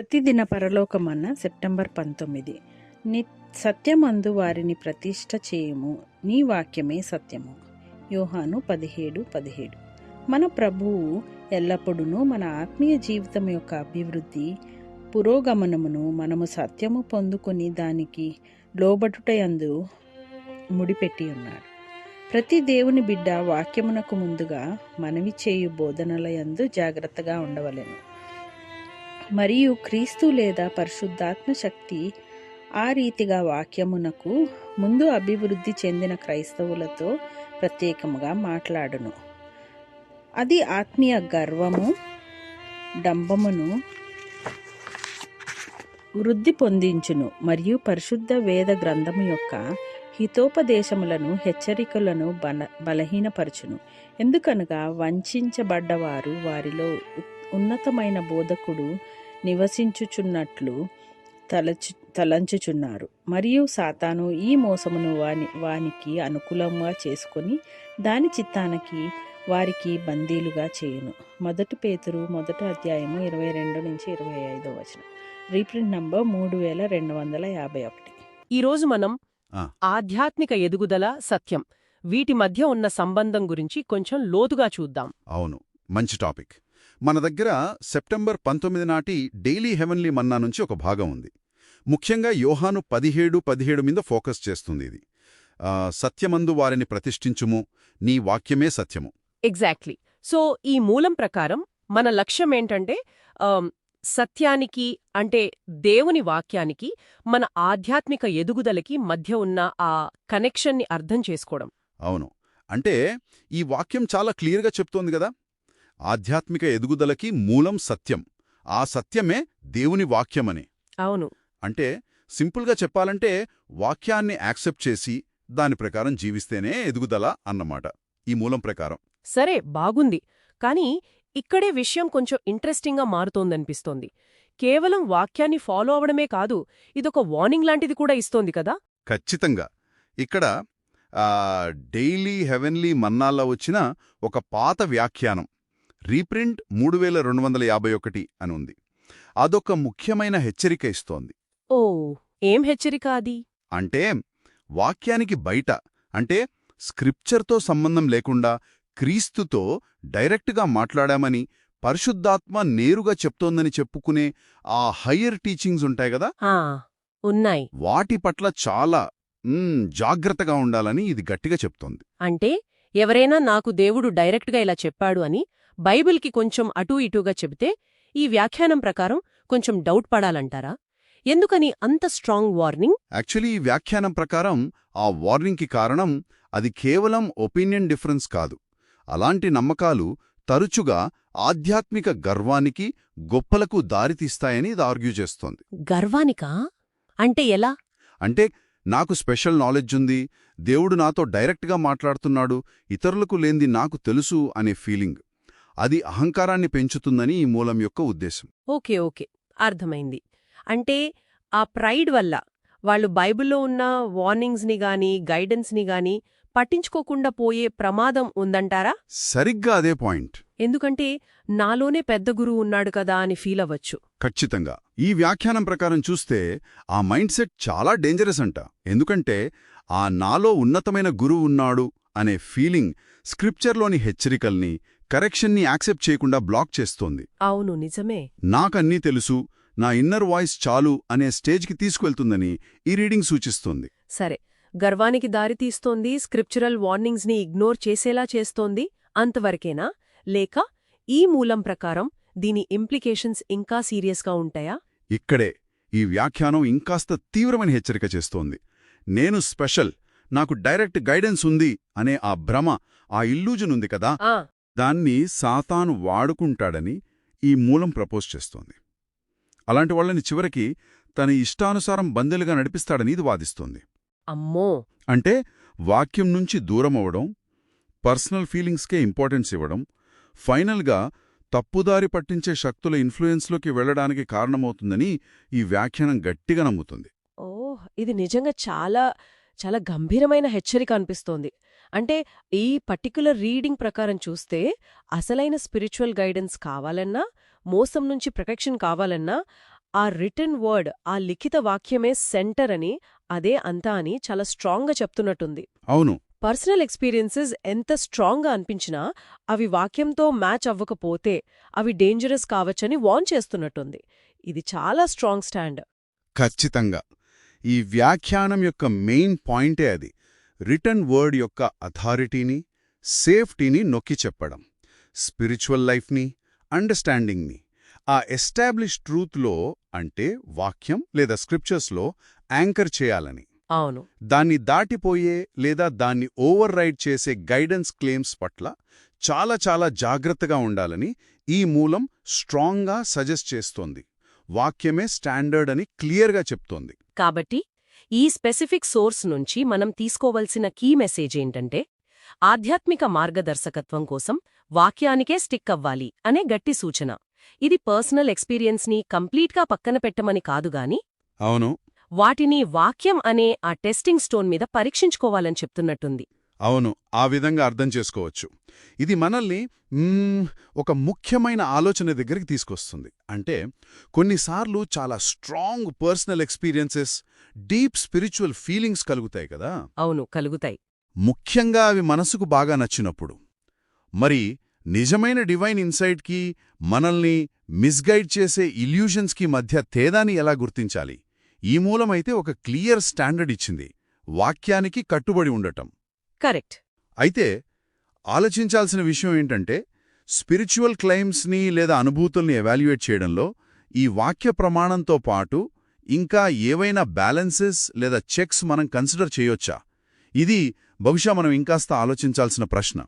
ప్రతిదిన పరలోకమన్న September 19. సత్యమందు వారిని ప్రతిష్ఠ చేయుము, నీ వాక్యమే సత్యము. యోహాను 17:17. మన ప్రభువు ఎల్లప్పుడూ మన ఆత్మీయ జీవితం యొక్క అభివృద్ధి, పురోగమనమును మనము సత్యము పొందుకొని దానికి లోబడుటయందు ముడిపెట్టి ఉన్నాడు. ప్రతి దేవుని బిడ్డ వాక్యమునకు ముందుగా మనవి చేయు బోధనలయందు జాగ్రత్తగా ఉండవలెను. మరియు క్రీస్తు లేదా పరిశుద్ధాత్మ శక్తి ఆ రీతిగా వాక్యమునకు ముందు అభివృద్ధి చెందిన క్రైస్తవులతో ప్రత్యేకముగా మాట్లాడును. అది ఆత్మీయ గర్వము, డంబమును వృద్ధి పొందించును మరియు పరిశుద్ధ వేద గ్రంథము యొక్క హితోపదేశములను, హెచ్చరికలను బలహీనపరచును. ఎందుకనగా వంచబడ్డవారు వారిలో ఉన్నతమైన బోధకుడు నివసించుచున్నట్లు తలంచుచున్నారు. మరియు సాతాను ఈ మోసమును వానికి అనుకూలంగా చేసుకొని దాని చిత్తానికి వారికి బందీలుగా చేయును. 1 పేతురు 1:22-25. Reprint number 3251. ఈరోజు మనం ఆధ్యాత్మిక ఎదుగుదల, సత్యం, వీటి మధ్య ఉన్న సంబంధం గురించి కొంచెం లోతుగా చూద్దాం. అవును, మంచి టాపిక్. మన దగ్గర సెప్టెంబర్ 19 నాటి డైలీ హెవెన్లీ మన్నా నుంచి ఒక భాగం ఉంది. ముఖ్యంగా యోహాను 17:17 మీద ఫోకస్ చేస్తుంది. ఇది సత్యమందు వారిని ప్రతిష్ఠించుము, నీ వాక్యమే సత్యము. ఎగ్జాక్ట్లీ. సో ఈ మూలం ప్రకారం మన లక్ష్యమేంటంటే సత్యానికి, అంటే దేవుని వాక్యానికి, మన ఆధ్యాత్మిక ఎదుగుదలకి మధ్య ఉన్న ఆ కనెక్షన్ని అర్థం చేసుకోవడం. అవును, అంటే ఈ వాక్యం చాలా క్లియర్గా చెప్తోంది కదా, ఆధ్యాత్మిక ఎదుగుదలకి మూలం సత్యం, ఆ సత్యమే దేవుని వాక్యమని. అవును, అంటే సింపుల్గా చెప్పాలంటే వాక్యాన్ని యాక్సెప్ట్ చేసి దాని ప్రకారం జీవిస్తేనే ఎదుగుదల అన్నమాట ఈ మూలం ప్రకారం. సరే, బాగుంది. కానీ ఇక్కడే విషయం కొంచెం ఇంట్రెస్టింగ్గా మారుతోందనిపిస్తోంది. కేవలం వాక్యాన్ని ఫాలో అవడమే కాదు, ఇదొక వార్నింగ్ లాంటిది కూడా ఇస్తోంది కదా. ఖచ్చితంగా. ఇక్కడ డైలీ హెవెన్లీ మన్నాల్లో వచ్చిన ఒక పాత వ్యాఖ్యానం, రీప్రింట్ 3251 అని ఉంది. అదొక ముఖ్యమైన హెచ్చరిక ఇస్తోంది. ఓ, ఏం హెచ్చరిక అది? అంటే వాక్యానికి బయట, అంటే స్క్రిప్చర్తో సంబంధం లేకుండా క్రీస్తుతో డైరెక్ట్గా మాట్లాడామని, పరిశుద్ధాత్మ నేరుగా చెప్తోందని చెప్పుకునే ఆ హయ్యర్ టీచింగ్స్ ఉంటాయి కదా, ఉన్నాయి. వాటి పట్ల చాలా జాగ్రత్తగా ఉండాలని ఇది గట్టిగా చెప్తోంది. అంటే ఎవరైనా నాకు దేవుడు డైరెక్ట్గా ఇలా చెప్పాడు అని బైబిల్కి కొంచెం అటూ ఇటూగా చెబితే ఈ వ్యాఖ్యానం ప్రకారం కొంచెం డౌట్ పడాలంటారా? ఎందుకని అంత స్ట్రాంగ్ వార్నింగ్? యాక్చువల్లీ ఈ వ్యాఖ్యానం ప్రకారం ఆ వార్నింగ్కి కారణం అది కేవలం ఒపీనియన్ డిఫరెన్స్ కాదు. అలాంటి నమ్మకాలు తరచుగా ఆధ్యాత్మిక గర్వానికి, గొప్పలకు దారితీస్తాయని ఇది ఆర్గ్యూ చేస్తోంది. గర్వానికా? అంటే ఎలా? అంటే నాకు స్పెషల్ నాలెడ్జ్ ఉంది, దేవుడు నాతో డైరెక్ట్గా మాట్లాడుతున్నాడు, ఇతరులకు లేంది నాకు తెలుసు అనే ఫీలింగ్, అది అహంకారాన్ని పెంచుతుందని ఈ మూలం యొక్క ఉద్దేశం. ఓకే, అర్థమైంది. అంటే ఆ ప్రైడ్ వల్ల వాళ్ళు బైబిల్లో ఉన్న వార్నింగ్స్ని గాని, గైడెన్స్ని గాని పట్టించుకోకుండా పోయే ప్రమాదం ఉందంటారా? సరిగ్గా అదే పాయింట్. ఎందుకంటే నాలోనే పెద్ద గురువు ఉన్నాడు కదా అని ఫీల్ అవ్వచ్చు. ఖచ్చితంగా. ఈ వ్యాఖ్యానం ప్రకారం చూస్తే ఆ మైండ్ సెట్ చాలా డేంజరస్ అంట. ఎందుకంటే ఆ నాలో ఉన్నతమైన గురువు ఉన్నాడు అనే ఫీలింగ్ స్క్రిప్చర్లోని హెచ్చరికల్ని, కరెక్షన్ని యాక్సెప్ట్ చేయకుండా బ్లాక్ చేస్తోంది. అవును, నిజమే. నాకన్నీ తెలుసు, నా ఇన్నర్ వాయిస్ చాలు అనే స్టేజ్కి తీసుకువెళ్తుందని ఈ రీడింగ్ సూచిస్తోంది. సరే, గర్వానికి దారితీస్తోంది, స్క్రిప్చురల్ వార్నింగ్స్ని ఇగ్నోర్ చేసేలా చేస్తోంది, అంతవరకేనా? లేక ఈ మూలం ప్రకారం దీని ఇంప్లికేషన్స్ ఇంకా సీరియస్గా ఉంటాయా? ఇక్కడే ఈ వ్యాఖ్యానం ఇంకాస్త తీవ్రమైన హెచ్చరిక చేస్తోంది. నేను స్పెషల్, నాకు డైరెక్ట్ గైడెన్స్ ఉంది అనే ఆ భ్రమ, ఆ ఇల్యూజన్ ఉంది కదా, దాన్ని సాతాను వాడుకుంటాడని ఈ మూలం ప్రపోజ్ చేస్తోంది. అలాంటి వాళ్ళని చివరికి తన ఇష్టానుసారం బందెలుగా నడిపిస్తాడని ఇది వాదిస్తోంది. అమ్మో! అంటే వాక్యం నుంచి దూరమవడం, పర్సనల్ ఫీలింగ్స్కే ఇంపార్టెన్స్ ఇవ్వడం, ఫైనల్గా తప్పుదారి పట్టించే శక్తుల ఇన్ఫ్లుయెన్స్లోకి వెళ్లడానికి కారణమవుతుందని ఈ వ్యాఖ్యానం గట్టిగా నమ్ముతుంది. ఇది నిజంగా చాలా చాలా గంభీరమైన హెచ్చరిక అనిపిస్తోంది. అంటే ఈ పర్టిక్యులర్ రీడింగ్ ప్రకారం చూస్తే అసలైన స్పిరిచువల్ గైడెన్స్ కావాలన్నా, మోసం నుంచి ప్రొటెక్షన్ కావాలన్నా ఆ రిటన్ వర్డ్, ఆ లిఖిత వాక్యమే సెంటర్ అని, అదే అంతా అని చాలా స్ట్రాంగ్గా చెప్తున్నట్టుంది. అవును. పర్సనల్ ఎక్స్పీరియన్సెస్ ఎంత స్ట్రాంగ్గా అనిపించినా అవి వాక్యంతో మ్యాచ్ అవ్వకపోతే అవి డేంజరస్ కావచ్చని వార్న్ చేస్తున్నట్టుంది. ఇది చాలా స్ట్రాంగ్ స్టాండ్. ఖచ్చితంగా. ఈ వ్యాఖ్యానం యొక్క మెయిన్ పాయింటే అది. రిటన్ వర్డ్ యొక్క అథారిటీని, సేఫ్టీని నొక్కి చెప్పడం. స్పిరిచువల్ లైఫ్ని, అండర్స్టాండింగ్ని ఆ ఎస్టాబ్లిష్ ట్రూత్లో, అంటే వాక్యం లేదా స్క్రిప్చర్స్లో యాంకర్ చేయాలని. అవును. దాన్ని దాటిపోయే లేదా దాన్ని ఓవర్ రైడ్ చేసే గైడెన్స్ క్లెయిమ్స్ పట్ల చాలా చాలా జాగ్రత్తగా ఉండాలని ఈ మూలం స్ట్రాంగ్గా సజెస్ట్ చేస్తోంది. వాక్యమే స్టాండర్డ్ అని క్లియర్గా చెప్తోంది. కాబట్టి ఈ స్పెసిఫిక్ సోర్స్ నుంచి మనం తీసుకోవలసిన కీ మెసేజ్ ఏంటంటే, ఆధ్యాత్మిక మార్గదర్శకత్వం కోసం వాక్యానికే స్టిక్ అవ్వాలి అనే గట్టి సూచన. ఇది పర్సనల్ ఎక్స్పీరియన్స్ని కంప్లీట్గా పక్కన పెట్టమని కాదుగాని, అవును. వాటిని వాక్యం అనే ఆ టెస్టింగ్ స్టోన్ మీద పరీక్షించుకోవాలని చెప్తున్నట్టుంది. అవును, ఆ విధంగా అర్థం చేసుకోవచ్చు. ఇది మనల్ని ఒక ముఖ్యమైన ఆలోచన దగ్గరికి తీసుకొస్తుంది. అంటే కొన్నిసార్లు చాలా strong personal experiences, deep spiritual feelings కలుగుతాయి కదా. అవును, కలుగుతాయి. ముఖ్యంగా అవి మనసుకు బాగా నచ్చినప్పుడు. మరి నిజమైన డివైన్ ఇన్సైట్కి, మనల్ని మిస్గైడ్ చేసే ఇల్యూషన్స్కి మధ్య తేడాని ఎలా గుర్తించాలి? ఈ మూలమైతే ఒక క్లియర్ స్టాండర్డ్ ఇచ్చింది: వాక్యానికి కట్టుబడి ఉండటం. కరెక్ట్. అయితే ఆలోచించాల్సిన విషయం ఏంటంటే, స్పిరిచువల్ క్లెయిమ్స్ని లేదా అనుభూతుల్ని ఎవాల్యుయేట్ చేయడంలో ఈ వాక్య ప్రమాణంతో పాటు ఇంకా ఏవైనా బ్యాలెన్సెస్ లేదా చెక్స్ మనం కన్సిడర్ చేయొచ్చా? ఇది బహుశా మనం ఇంకాస్త ఆలోచించాల్సిన ప్రశ్న.